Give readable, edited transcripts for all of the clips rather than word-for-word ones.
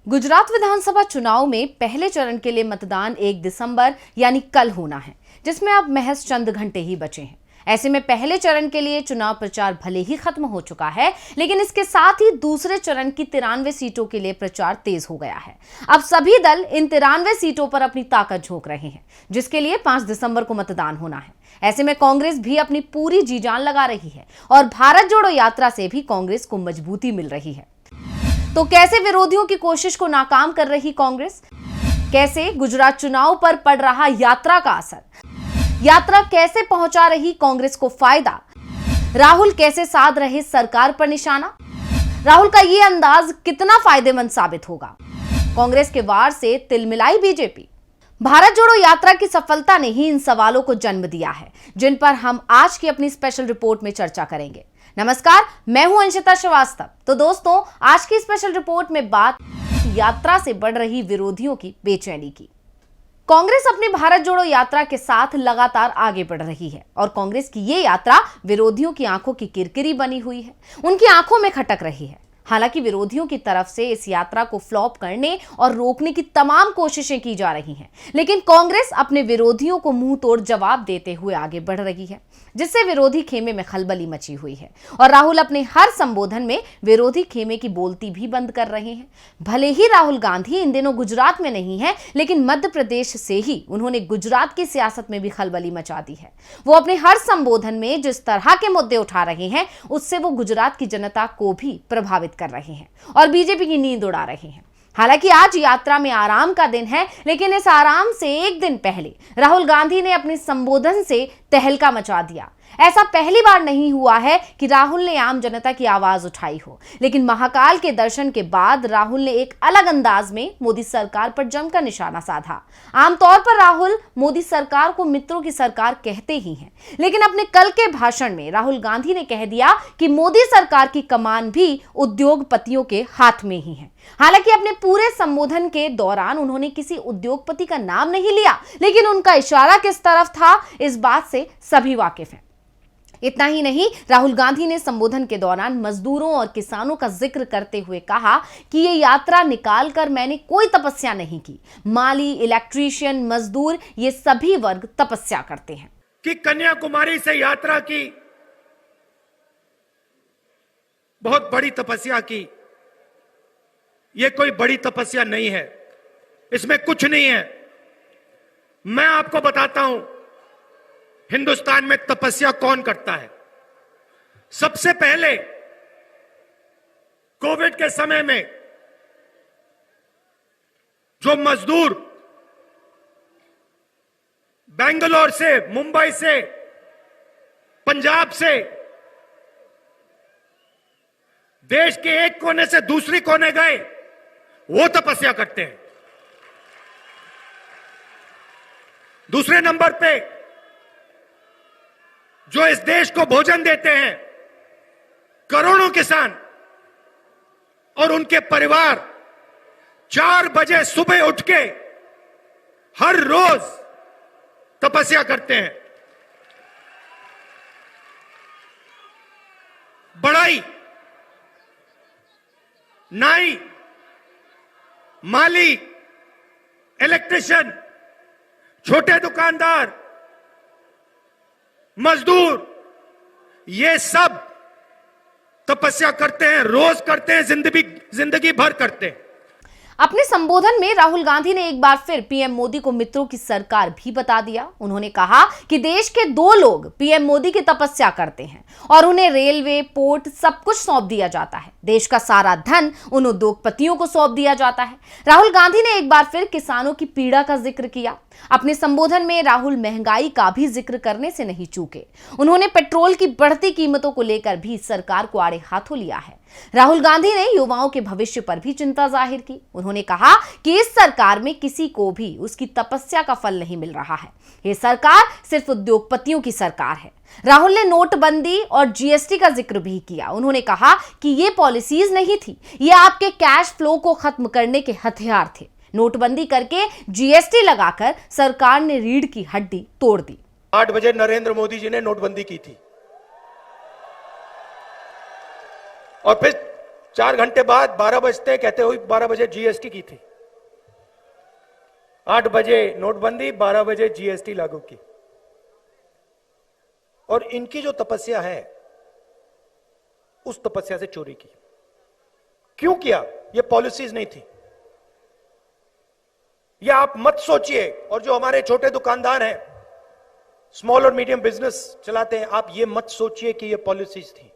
गुजरात विधानसभा चुनाव में पहले चरण के लिए मतदान 1 दिसंबर यानी कल होना है, जिसमें अब महज चंद घंटे ही बचे हैं। ऐसे में पहले चरण के लिए चुनाव प्रचार भले ही खत्म हो चुका है, लेकिन इसके साथ ही दूसरे चरण की 93 सीटों के लिए प्रचार तेज हो गया है। अब सभी दल इन 93 सीटों पर अपनी ताकत झोंक रहे हैं, जिसके लिए 5 दिसंबर को मतदान होना है। ऐसे में कांग्रेस भी अपनी पूरी जी जान लगा रही है और भारत जोड़ो यात्रा से भी कांग्रेस को मजबूती मिल रही है। तो कैसे विरोधियों की कोशिश को नाकाम कर रही कांग्रेस? कैसे गुजरात चुनाव पर पड़ रहा यात्रा का असर? यात्रा कैसे पहुंचा रही कांग्रेस को फायदा? राहुल कैसे साध रहे सरकार पर निशाना? राहुल का यह अंदाज कितना फायदेमंद साबित होगा? कांग्रेस के वार से तिलमिलाई बीजेपी। भारत जोड़ो यात्रा की सफलता ने ही इन सवालों को जन्म दिया है, जिन पर हम आज की अपनी स्पेशल रिपोर्ट में चर्चा करेंगे। नमस्कार, मैं हूं अंशिता श्रीवास्तव। तो दोस्तों, आज की स्पेशल रिपोर्ट में बात यात्रा से बढ़ रही विरोधियों की बेचैनी की। कांग्रेस अपनी भारत जोड़ो यात्रा के साथ लगातार आगे बढ़ रही है और कांग्रेस की ये यात्रा विरोधियों की आंखों की किरकिरी बनी हुई है, उनकी आंखों में खटक रही है। हालांकि विरोधियों की तरफ से इस यात्रा को फ्लॉप करने और रोकने की तमाम कोशिशें की जा रही हैं, लेकिन कांग्रेस अपने विरोधियों को मुंह तोड़ जवाब देते हुए आगे बढ़ रही है, जिससे विरोधी खेमे में खलबली मची हुई है और राहुल अपने हर संबोधन में विरोधी खेमे की बोलती भी बंद कर रहे हैं। भले ही राहुल गांधी इन दिनों गुजरात में नहीं है, लेकिन मध्य प्रदेश से ही उन्होंने गुजरात की सियासत में भी खलबली मचा दी है। वो अपने हर संबोधन में जिस तरह के मुद्दे उठा रहे हैं, उससे वो गुजरात की जनता को भी प्रभावित कर रहे हैं और बीजेपी की नींद उड़ा रहे हैं। हालांकि आज यात्रा में आराम का दिन है, लेकिन इस आराम से एक दिन पहले राहुल गांधी ने अपने संबोधन से तहलका मचा दिया। ऐसा पहली बार नहीं हुआ है कि राहुल ने आम जनता की आवाज उठाई हो, लेकिन महाकाल के दर्शन के बाद राहुल ने एक अलग अंदाज में मोदी सरकार पर जमकर निशाना साधा। आमतौर पर राहुल मोदी सरकार को मित्रों की सरकार कहते ही हैं, लेकिन अपने कल के भाषण में राहुल गांधी ने कह दिया कि मोदी सरकार की कमान भी उद्योगपतियों के हाथ में ही है। हालांकि अपने पूरे संबोधन के दौरान उन्होंने किसी उद्योगपति का नाम नहीं लिया, लेकिन उनका इशारा किस तरफ था, इस बात से सभी वाकिफ हैं। इतना ही नहीं, राहुल गांधी ने संबोधन के दौरान मजदूरों और किसानों का जिक्र करते हुए कहा कि ये यात्रा निकालकर मैंने कोई तपस्या नहीं की। माली, इलेक्ट्रीशियन, मजदूर, ये सभी वर्ग तपस्या करते हैं। कि कन्याकुमारी से यात्रा की, बहुत बड़ी तपस्या की। ये कोई बड़ी तपस्या नहीं है, इसमें कुछ नहीं है। मैं आपको बताता हूं हिंदुस्तान में तपस्या कौन करता है। सबसे पहले कोविड के समय में जो मजदूर बेंगलोर से, मुंबई से, पंजाब से देश के एक कोने से दूसरे कोने गए, वो तपस्या करते हैं। दूसरे नंबर पे जो इस देश को भोजन देते हैं, करोड़ों किसान और उनके परिवार 4 बजे सुबह उठ के हर रोज तपस्या करते हैं। बढ़ई, नाई, माली, इलेक्ट्रिशियन, छोटे दुकानदार, मजदूर, ये सब तपस्या करते हैं, रोज करते हैं, जिंदगी भर करते हैं। अपने संबोधन में राहुल गांधी ने एक बार फिर पीएम मोदी को मित्रों की सरकार भी बता दिया। उन्होंने कहा कि देश के 2 लोग पीएम मोदी की तपस्या करते हैं और उन्हें रेलवे, पोर्ट सब कुछ सौंप दिया जाता है। देश का सारा धन उन उद्योगपतियों को सौंप दिया जाता है। राहुल गांधी ने एक बार फिर किसानों की पीड़ा का जिक्र किया। अपने संबोधन में राहुल महंगाई का भी जिक्र करने से नहीं चूके। उन्होंने पेट्रोल की बढ़ती कीमतों को लेकर भी सरकार को आड़े हाथों लिया है। राहुल गांधी ने युवाओं के भविष्य पर भी चिंता जाहिर की। उन्होंने कहा कि इस सरकार में किसी को भी उसकी तपस्या का फल नहीं मिल रहा है। ये सरकार सिर्फ उद्योगपतियों की सरकार है। राहुल ने नोटबंदी और जीएसटी का जिक्र भी किया। उन्होंने कहा कि ये पॉलिसीज नहीं थी, ये आपके कैश फ्लो को खत्म करने के हथियार थे। नोटबंदी करके जीएसटी लगाकर सरकार ने रीढ़ की हड्डी तोड़ दी। 8 बजे नरेंद्र मोदी जी ने नोटबंदी की थी और फिर 4 घंटे बाद 12 बजते कहते हुए 12 बजे जीएसटी की थी, 8 बजे नोटबंदी, 12 बजे जीएसटी लागू की। और इनकी जो तपस्या है उस तपस्या से चोरी की। क्यों किया? ये पॉलिसीज नहीं थी। ये आप मत सोचिए। और जो हमारे छोटे दुकानदार हैं, स्मॉल और मीडियम बिजनेस चलाते हैं, आप ये मत सोचिए कि ये पॉलिसीज थी।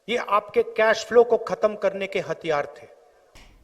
ये आपके कैश फ्लो को खत्म करने के हथियार थे।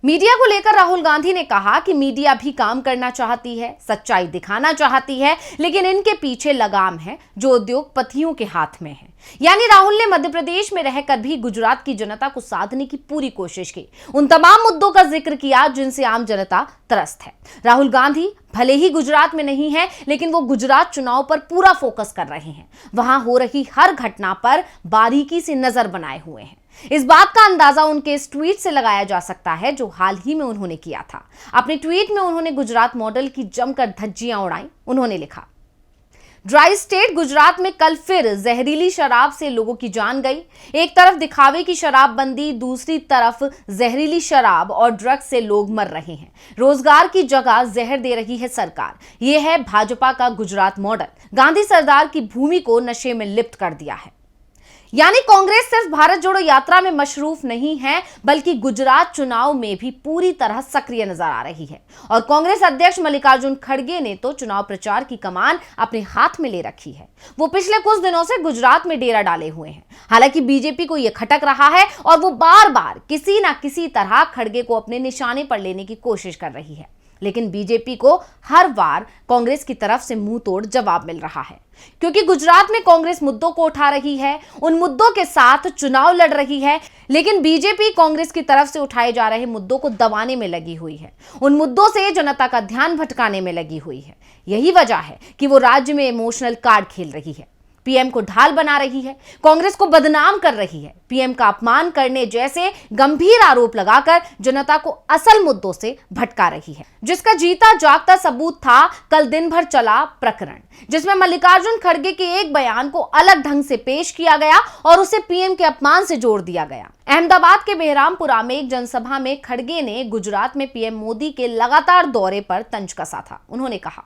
मीडिया को लेकर राहुल गांधी ने कहा कि मीडिया भी काम करना चाहती है, सच्चाई दिखाना चाहती है, लेकिन इनके पीछे लगाम है जो उद्योगपतियों के हाथ में है। यानी राहुल ने मध्य प्रदेश में रहकर भी गुजरात की जनता को साधने की पूरी कोशिश की, उन तमाम मुद्दों का जिक्र किया जिनसे आम जनता त्रस्त है। राहुल गांधी भले ही गुजरात में नहीं है, लेकिन वो गुजरात चुनाव पर पूरा फोकस कर रहे हैं। वहां हो रही हर घटना पर बारीकी से नजर बनाए हुए हैं। इस बात का अंदाजा उनके इस ट्वीट से लगाया जा सकता है जो हाल ही में उन्होंने किया था। अपने ट्वीट में उन्होंने गुजरात मॉडल की जमकर धज्जियां उड़ाई। उन्होंने लिखा, ड्राई स्टेट गुजरात में कल फिर जहरीली शराब से लोगों की जान गई। एक तरफ दिखावे की शराबबंदी, दूसरी तरफ जहरीली शराब और ड्रग्स से लोग मर रहे हैं। रोजगार की जगह जहर दे रही है सरकार। यह है भाजपा का गुजरात मॉडल। गांधी सरदार की भूमि को नशे में लिप्त कर दिया है। यानी कांग्रेस सिर्फ भारत जोड़ो यात्रा में मशरूफ नहीं है, बल्कि गुजरात चुनाव में भी पूरी तरह सक्रिय नजर आ रही है। और कांग्रेस अध्यक्ष मल्लिकार्जुन खड़गे ने तो चुनाव प्रचार की कमान अपने हाथ में ले रखी है। वो पिछले कुछ दिनों से गुजरात में डेरा डाले हुए हैं। हालांकि बीजेपी को यह खटक रहा है और वो बार बार किसी ना किसी तरह खड़गे को अपने निशाने पर लेने की कोशिश कर रही है, लेकिन बीजेपी को हर बार कांग्रेस की तरफ से मुंह तोड़ जवाब मिल रहा है। क्योंकि गुजरात में कांग्रेस मुद्दों को उठा रही है, उन मुद्दों के साथ चुनाव लड़ रही है, लेकिन बीजेपी कांग्रेस की तरफ से उठाए जा रहे मुद्दों को दबाने में लगी हुई है, उन मुद्दों से जनता का ध्यान भटकाने में लगी हुई है। यही वजह है कि वो राज्य में इमोशनल कार्ड खेल रही है, पीएम को ढाल बना रही है, कांग्रेस को बदनाम कर रही है, पीएम का अपमान करने जैसे गंभीर आरोप लगाकर जनता को असल मुद्दों से भटका रही है। जिसका जीता जागता सबूत था कल दिन भर चला प्रकरण, जिसमें मल्लिकार्जुन खड़गे के एक बयान को अलग ढंग से पेश किया गया और उसे पीएम के अपमान से जोड़ दिया गया। अहमदाबाद के बेहरामपुरा में एक जनसभा में खड़गे ने गुजरात में पीएम मोदी के लगातार दौरे पर तंज कसा था। उन्होंने कहा,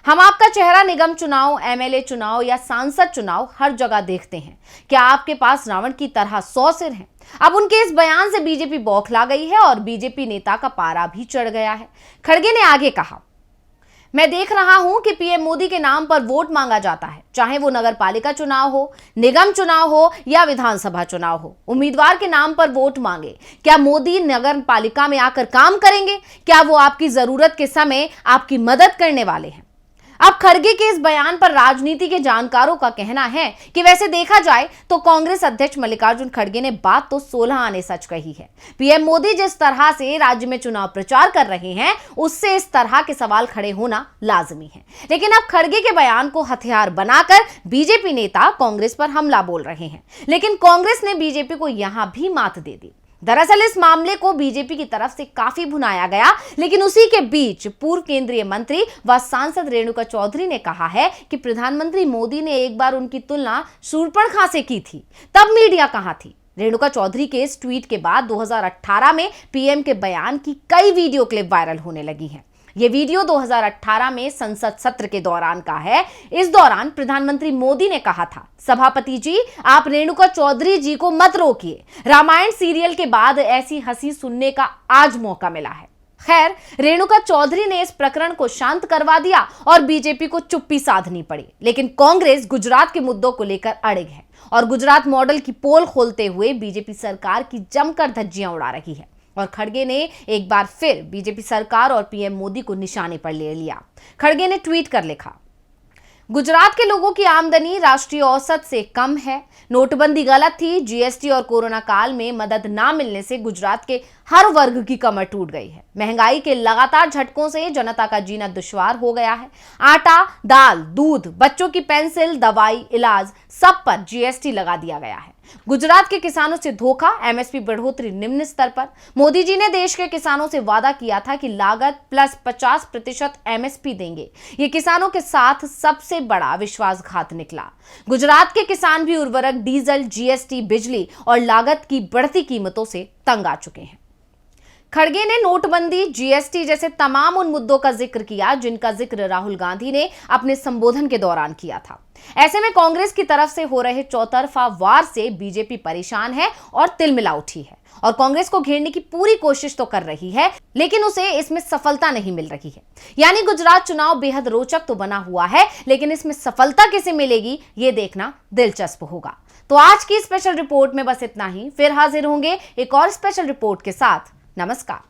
हम आपका चेहरा निगम चुनाव, एमएलए चुनाव या सांसद चुनाव हर जगह देखते हैं। क्या आपके पास रावण की तरह 100 सिर हैं? अब उनके इस बयान से बीजेपी बौखला गई है और बीजेपी नेता का पारा भी चढ़ गया है। खड़गे ने आगे कहा, मैं देख रहा हूं कि पीएम मोदी के नाम पर वोट मांगा जाता है, चाहे वो नगर पालिका चुनाव हो, निगम चुनाव हो या विधानसभा चुनाव हो। उम्मीदवार के नाम पर वोट मांगे। क्या मोदी नगर पालिका में आकर काम करेंगे? क्या वो आपकी जरूरत के समय आपकी मदद करने वाले हैं? अब खड़गे के इस बयान पर राजनीति के जानकारों का कहना है कि वैसे देखा जाए तो कांग्रेस अध्यक्ष मल्लिकार्जुन खड़गे ने बात तो 16 आने सच कही है। पीएम मोदी जिस तरह से राज्य में चुनाव प्रचार कर रहे हैं, उससे इस तरह के सवाल खड़े होना लाजमी है। लेकिन अब खड़गे के बयान को हथियार बनाकर बीजेपी नेता कांग्रेस पर हमला बोल रहे हैं, लेकिन कांग्रेस ने बीजेपी को यहां भी मात दे दी। दरअसल इस मामले को बीजेपी की तरफ से काफी भुनाया गया, लेकिन उसी के बीच पूर्व केंद्रीय मंत्री व सांसद रेणुका चौधरी ने कहा है कि प्रधानमंत्री मोदी ने एक बार उनकी तुलना शूर्पणखा से की थी, तब मीडिया कहां थी? रेणुका चौधरी के इस ट्वीट के बाद 2018 में पीएम के बयान की कई वीडियो क्लिप वायरल होने लगी हैं। ये वीडियो 2018 में संसद सत्र के दौरान का है। इस दौरान प्रधानमंत्री मोदी ने कहा था, सभापति जी आप रेणुका चौधरी जी को मत रोकिए, रामायण सीरियल के बाद ऐसी हंसी सुनने का आज मौका मिला है। खैर, रेणुका चौधरी ने इस प्रकरण को शांत करवा दिया और बीजेपी को चुप्पी साधनी पड़ी, लेकिन कांग्रेस गुजरात के मुद्दों को लेकर अड़िग है और गुजरात मॉडल की पोल खोलते हुए बीजेपी सरकार की जमकर धज्जियां उड़ा रही है। और खड़गे ने एक बार फिर बीजेपी सरकार और पीएम मोदी को निशाने पर ले लिया। खड़गे ने ट्वीट कर लिखा, गुजरात के लोगों की आमदनी राष्ट्रीय औसत से कम है। नोटबंदी गलत थी। जीएसटी और कोरोना काल में मदद ना मिलने से गुजरात के हर वर्ग की कमर टूट गई है। महंगाई के लगातार झटकों से जनता का जीना दुश्वार हो गया है। आटा, दाल, दूध, बच्चों की पेंसिल, दवाई, इलाज सब पर जीएसटी लगा दिया गया है। गुजरात के किसानों से धोखा, एमएसपी बढ़ोतरी निम्न स्तर पर। मोदी जी ने देश के किसानों से वादा किया था कि लागत प्लस 50% एमएसपी देंगे। ये किसानों के साथ सबसे बड़ा विश्वासघात निकला। गुजरात के किसान भी उर्वरक, डीजल, जीएसटी, बिजली और लागत की बढ़ती कीमतों से तंग आ चुके हैं। खड़गे ने नोटबंदी, जीएसटी जैसे तमाम उन मुद्दों का जिक्र किया जिनका जिक्र राहुल गांधी ने अपने संबोधन के दौरान किया था। ऐसे में कांग्रेस की तरफ से हो रहे चौतरफा वार से बीजेपी परेशान है और तिलमिला उठी है और कांग्रेस को घेरने की पूरी कोशिश तो कर रही है, लेकिन उसे इसमें सफलता नहीं मिल रही है। यानी गुजरात चुनाव बेहद रोचक तो बना हुआ है, लेकिन इसमें सफलता किसे मिलेगी ये देखना दिलचस्प होगा। तो आज की स्पेशल रिपोर्ट में बस इतना ही। फिर हाजिर होंगे एक और स्पेशल रिपोर्ट के साथ। नमस्कार।